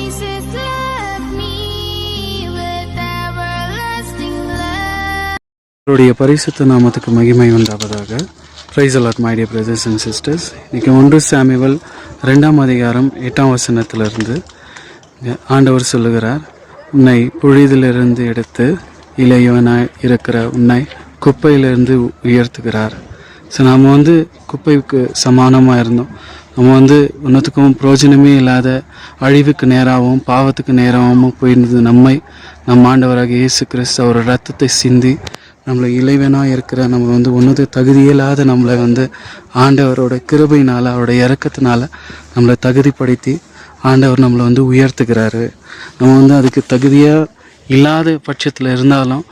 Jesus loved me with everlasting love. அவருடைய பரிசுத்த நாமத்துக்கு மகிமை உண்டாவதாக. Praise the Lord my dear brothers and sisters. இன்றைக்கி 1 சாமுவேல் 2ஆம் அதிகாரம் 8ஆம் வசனத்திலிருந்து ஆண்டவர் சொல்லுகிறார், உன்னை புழுதிலிருந்து எடுத்து இளையவனாய் இருக்கிற உன்னை குப்பையிலிருந்து உயர்த்துகிறார். ஸோ நாம் குப்பைக்கு சமானமாக இருந்தோம். நம்ம ஒன்றுத்துக்கும் பிரயோஜனமே இல்லாத அழிவுக்கு நேராகவும் பாவத்துக்கு நேராகவும் போயிருந்தது நம்மை நம் ஆண்டவராக இயேசு கிறிஸ்து அவர் ரத்தத்தை சிந்தி நம்மளை இளைவனாக இருக்கிற நம்ம ஒன்றுது தகுதியில்லாத நம்மளை ஆண்டவரோட கிருபையினால் அவரோட இரக்கத்தினால நம்மளை தகுதிப்படுத்தி ஆண்டவர் நம்மளை உயர்த்துகிறாரு. நம்ம அதுக்கு தகுதியாக இல்லாத பட்சத்தில் இருந்தாலும்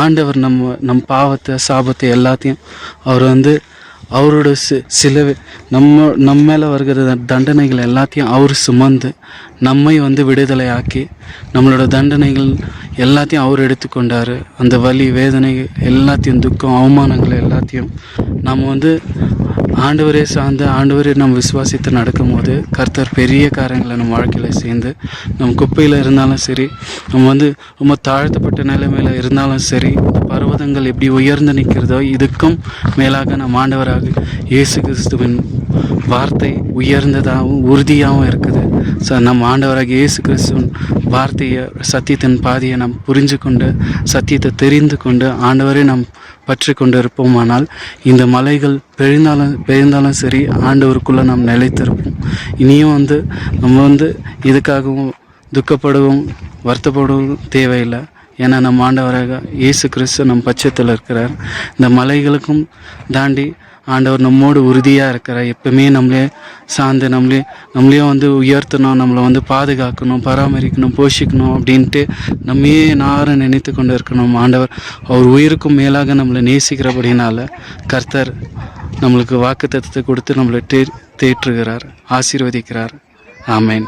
ஆண்டவர் நம் பாவத்தை சாபத்தை எல்லாத்தையும் அவர் அவரோட சிலுவை நம்ம மேலே வருகிற தண்டனைகள் எல்லாத்தையும் அவர் சுமந்து நம்மை விடுதலை ஆக்கி நம்மளோட தண்டனைகள் எல்லாத்தையும் அவர் எடுத்துக்கொண்டார். அந்த வலி வேதனை எல்லாத்தையும் துக்கம் அவமானங்கள் எல்லாத்தையும் நம்ம ஆண்டவரே சார்ந்து ஆண்டவரே நம்ம விசுவாசித்து நடக்கும்போது கர்த்தர் பெரிய காரியங்களை நம்ம வாழ்க்கையில் சேர்ந்து நம்ம குப்பையில் இருந்தாலும் சரி, நம்ம ரொம்ப தாழ்த்தப்பட்ட நிலைமையில் இருந்தாலும் சரி, பர்வதங்கள் எப்படி உயர்ந்து நிற்கிறதோ இதுக்கும் மேலாக நம்ம ஆண்டவராக இயேசு கிறிஸ்துவின் வார்த்தை உயர்ந்ததாகவும் உறுதியாகவும் இருக்குது. ஸோ நம்ம ஆண்டவராக இயேசு கிறிஸ்துவின் வார்த்தையை சத்தியத்தின் பாதையை நாம் புரிஞ்சு கொண்டு சத்தியத்தை தெரிந்து கொண்டு ஆண்டவரே நாம் பற்றி கொண்டு இருப்போமானால் இந்த மலைகள் பெய்ந்தாலும் சரி ஆண்டவருக்குள்ளே நாம் நிலைத்திருப்போம். இனியும் நம்ம இதுக்காகவும் துக்கப்படவும் வருத்தப்படவும் தேவையில்லை. ஏன்னா நம்ம ஆண்டவராக இயேசு கிறிஸ்து நம் பட்சத்தில் இருக்கிறார். இந்த மலைகளுக்கும் தாண்டி ஆண்டவர் நம்மோடு உறுதியாக இருக்கிறார். எப்பவுமே நம்மளே சார்ந்து நம்மளையும் உயர்த்தணும், நம்மளை பாதுகாக்கணும், பராமரிக்கணும், போஷிக்கணும் அப்படின்ட்டு நம்மையே நாரை நினைத்து கொண்டு இருக்கணும். ஆண்டவர் அவர் உயிருக்கும் மேலாக நம்மளை நேசிக்கிறபடினால கர்த்தர் நம்மளுக்கு வாக்குத்தத்தத்தை கொடுத்து நம்மளை தேற்றுகிறார், ஆசீர்வதிக்கிறார். ஆமேன்.